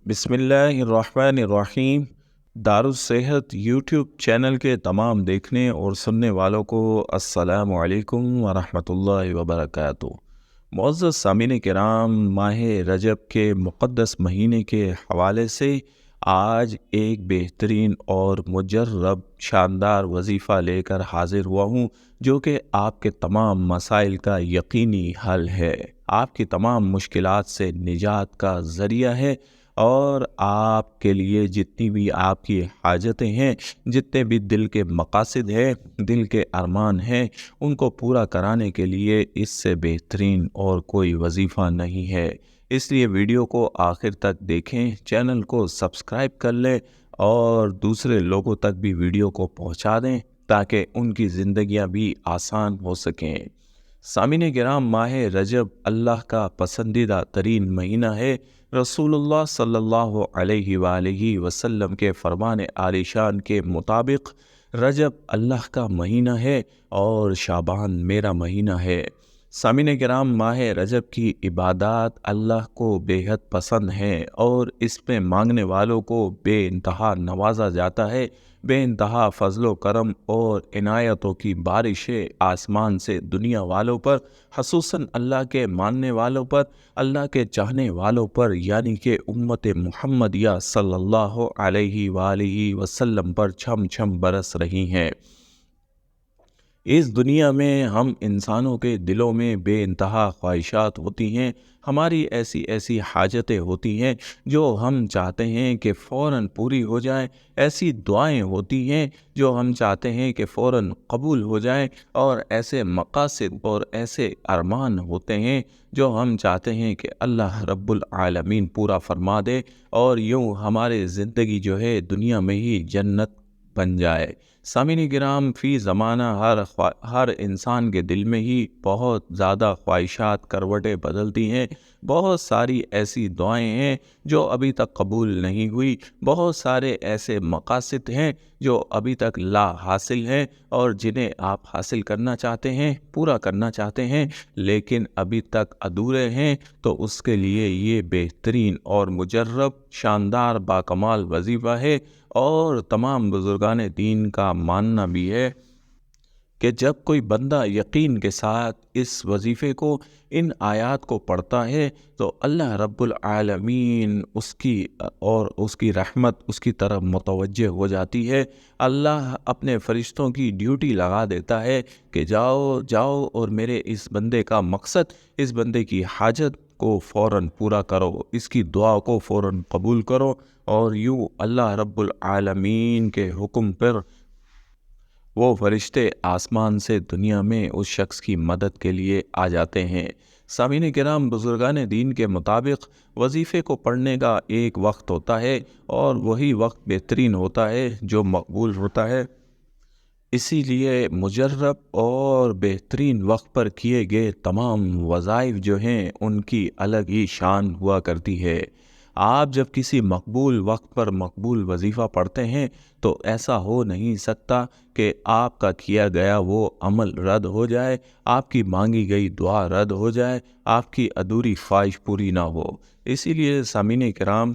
بسم اللہ الرحمن الرحیم۔ دارالصحت یوٹیوب چینل کے تمام دیکھنے اور سننے والوں کو السلام علیکم ورحمۃ اللہ وبرکاتہ۔ معزز سامعین کرام، ماہ رجب کے مقدس مہینے کے حوالے سے آج ایک بہترین اور مجرب شاندار وظیفہ لے کر حاضر ہوا ہوں، جو کہ آپ کے تمام مسائل کا یقینی حل ہے، آپ کی تمام مشکلات سے نجات کا ذریعہ ہے، اور آپ کے لیے جتنی بھی آپ کی حاجتیں ہیں، جتنے بھی دل کے مقاصد ہیں، دل کے ارمان ہیں، ان کو پورا کرانے کے لیے اس سے بہترین اور کوئی وظیفہ نہیں ہے۔ اس لیے ویڈیو کو آخر تک دیکھیں، چینل کو سبسکرائب کر لیں اور دوسرے لوگوں تک بھی ویڈیو کو پہنچا دیں تاکہ ان کی زندگیاں بھی آسان ہو سکیں۔ سامعین کرام، ماہ رجب اللہ کا پسندیدہ ترین مہینہ ہے۔ رسول اللہ صلی اللہ علیہ وآلہ وسلم کے فرمان عالی شان کے مطابق رجب اللہ کا مہینہ ہے اور شعبان میرا مہینہ ہے۔ سامعین کرام، ماہ رجب کی عبادات اللہ کو بے حد پسند ہیں اور اس میں مانگنے والوں کو بے انتہا نوازا جاتا ہے۔ بے انتہا فضل و کرم اور عنایتوں کی بارشیں آسمان سے دنیا والوں پر، خصوصاً اللہ کے ماننے والوں پر، اللہ کے چاہنے والوں پر، یعنی کہ امت محمدیہ صلی اللہ علیہ وآلہ وسلم پر چھم چھم برس رہی ہیں۔ اس دنیا میں ہم انسانوں کے دلوں میں بے انتہا خواہشات ہوتی ہیں، ہماری ایسی ایسی حاجتیں ہوتی ہیں جو ہم چاہتے ہیں کہ فوراً پوری ہو جائیں، ایسی دعائیں ہوتی ہیں جو ہم چاہتے ہیں کہ فوراً قبول ہو جائیں، اور ایسے مقاصد اور ایسے ارمان ہوتے ہیں جو ہم چاہتے ہیں کہ اللہ رب العالمین پورا فرما دے، اور یوں ہماری زندگی جو ہے دنیا میں ہی جنت بن جائے۔ سامعین کرام، فی زمانہ ہر انسان کے دل میں ہی بہت زیادہ خواہشات کروٹیں بدلتی ہیں، بہت ساری ایسی دعائیں ہیں جو ابھی تک قبول نہیں ہوئی، بہت سارے ایسے مقاصد ہیں جو ابھی تک لا حاصل ہیں اور جنہیں آپ حاصل کرنا چاہتے ہیں، پورا کرنا چاہتے ہیں، لیکن ابھی تک ادھورے ہیں۔ تو اس کے لیے یہ بہترین اور مجرب شاندار باکمال وظیفہ ہے، اور تمام بزرگان دین کا ماننا بھی ہے کہ جب کوئی بندہ یقین کے ساتھ اس وظیفے کو، ان آیات کو پڑھتا ہے، تو اللہ رب العالمین اس کی رحمت اس کی طرف متوجہ ہو جاتی ہے۔ اللہ اپنے فرشتوں کی ڈیوٹی لگا دیتا ہے کہ جاؤ جاؤ اور میرے اس بندے کا مقصد، اس بندے کی حاجت کو فوراً پورا کرو، اس کی دعا کو فوراً قبول کرو، اور یوں اللہ رب العالمین کے حکم پر وہ فرشتے آسمان سے دنیا میں اس شخص کی مدد کے لیے آ جاتے ہیں۔ سامعین کرام، بزرگان دین کے مطابق وظیفے کو پڑھنے کا ایک وقت ہوتا ہے، اور وہی وقت بہترین ہوتا ہے جو مقبول ہوتا ہے۔ اسی لیے مجرب اور بہترین وقت پر کیے گئے تمام وظائف جو ہیں ان کی الگ ہی شان ہوا کرتی ہے۔ آپ جب کسی مقبول وقت پر مقبول وظیفہ پڑھتے ہیں تو ایسا ہو نہیں سکتا کہ آپ کا کیا گیا وہ عمل رد ہو جائے، آپ کی مانگی گئی دعا رد ہو جائے، آپ کی ادھوری خواہش پوری نہ ہو۔ اسی لیے سامعین کرام،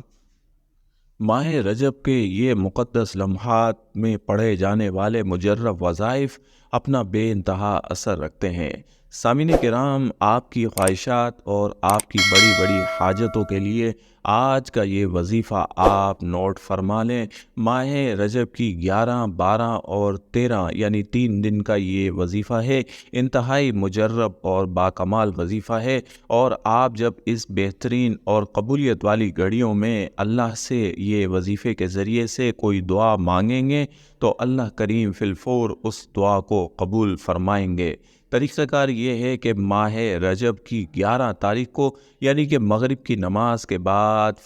ماہ رجب کے یہ مقدس لمحات میں پڑھے جانے والے مجرب وظائف اپنا بے انتہا اثر رکھتے ہیں۔ سامعین کرام، آپ کی خواہشات اور آپ کی بڑی بڑی حاجتوں کے لیے آج کا یہ وظیفہ آپ نوٹ فرما لیں۔ ماہ رجب کی 11، 12 اور 13 یعنی 3 دن کا یہ وظیفہ ہے، انتہائی مجرب اور باکمال وظیفہ ہے، اور آپ جب اس بہترین اور قبولیت والی گھڑیوں میں اللہ سے یہ وظیفے کے ذریعے سے کوئی دعا مانگیں گے تو اللہ کریم فی الفور اس دعا کو قبول فرمائیں گے۔ طریقہ کار یہ ہے کہ ماہ رجب کی 11 تاریخ کو، یعنی کہ مغرب کی نماز کے بعد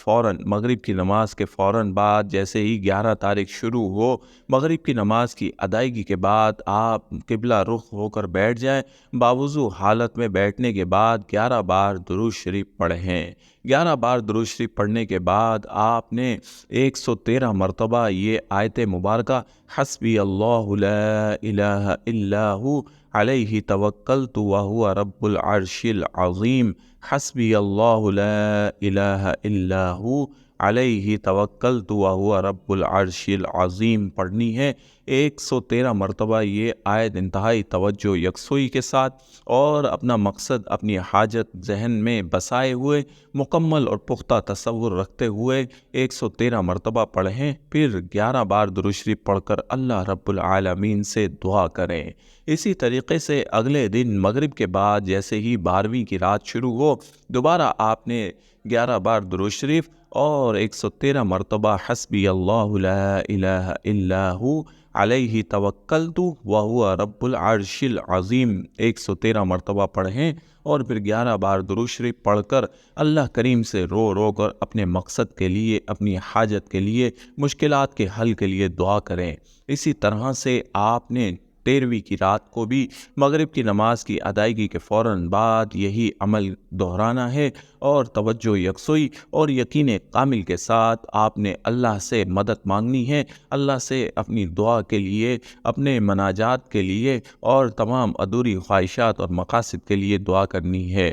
مغرب کی نماز کے فوراً بعد جیسے ہی 11 تاریخ شروع ہو، مغرب کی نماز کی ادائیگی کے بعد آپ قبلہ رخ ہو کر بیٹھ جائیں۔ باوضو حالت میں بیٹھنے کے بعد 11 بار درود شریف پڑھیں۔ 11 بار درود شریف پڑھنے کے بعد آپ نے 113 مرتبہ یہ آیت مبارکہ حسبی اللہ لا الہ الا ہو علیہ توکلت وہو رب العرش العظیم، حسبی اللہ لا الہ الا ہو علیہ توکلت وہو رب العرش العظیم پڑھنی ہے۔ 113 مرتبہ یہ آیت انتہائی توجہ یکسوئی کے ساتھ اور اپنا مقصد اپنی حاجت ذہن میں بسائے ہوئے مکمل اور پختہ تصور رکھتے ہوئے 113 مرتبہ پڑھیں، پھر 11 بار درود شریف پڑھ کر اللہ رب العالمین سے دعا کریں۔ اسی طریقے سے اگلے دن مغرب کے بعد جیسے ہی 12ویں کی رات شروع ہو، دوبارہ آپ نے 11 بار درود شریف اور 113 مرتبہ حسبی اللہ لا الہ الا ہو علیہ توکلت وہو رب العرش العظیم 113 مرتبہ پڑھیں، اور پھر 11 بار درود شریف پڑھ کر اللہ کریم سے رو رو کر اپنے مقصد کے لیے، اپنی حاجت کے لیے، مشکلات کے حل کے لیے دعا کریں۔ اسی طرح سے آپ نے 13ویں کی رات کو بھی مغرب کی نماز کی ادائیگی کے فوراً بعد یہی عمل دہرانا ہے، اور توجہ یکسوئی اور یقین کامل کے ساتھ آپ نے اللہ سے مدد مانگنی ہے، اللہ سے اپنی دعا کے لیے، اپنے مناجات کے لیے اور تمام ادھوری خواہشات اور مقاصد کے لیے دعا کرنی ہے۔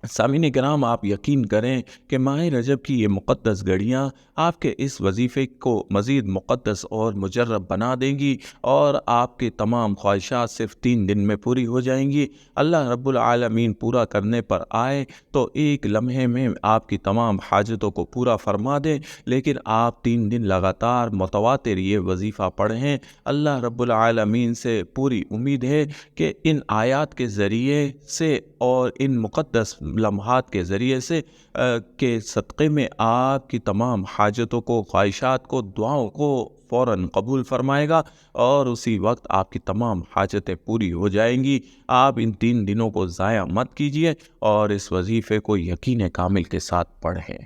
سامعین کرام، آپ یقین کریں کہ ماہ رجب کی یہ مقدس گھڑیاں آپ کے اس وظیفے کو مزید مقدس اور مجرب بنا دیں گی، اور آپ کے تمام خواہشات صرف 3 دن میں پوری ہو جائیں گی۔ اللہ رب العالمین پورا کرنے پر آئے تو ایک لمحے میں آپ کی تمام حاجتوں کو پورا فرما دے، لیکن آپ 3 دن لگاتار متواتر یہ وظیفہ پڑھیں۔ اللہ رب العالمین سے پوری امید ہے کہ ان آیات کے ذریعے سے اور ان مقدس لمحات کے ذریعے سے کے صدقے میں آپ کی تمام حاجتوں کو، خواہشات کو، دعاؤں کو فوراً قبول فرمائے گا، اور اسی وقت آپ کی تمام حاجتیں پوری ہو جائیں گی۔ آپ ان 3 دنوں کو ضائع مت کیجیے اور اس وظیفے کو یقین کامل کے ساتھ پڑھیں۔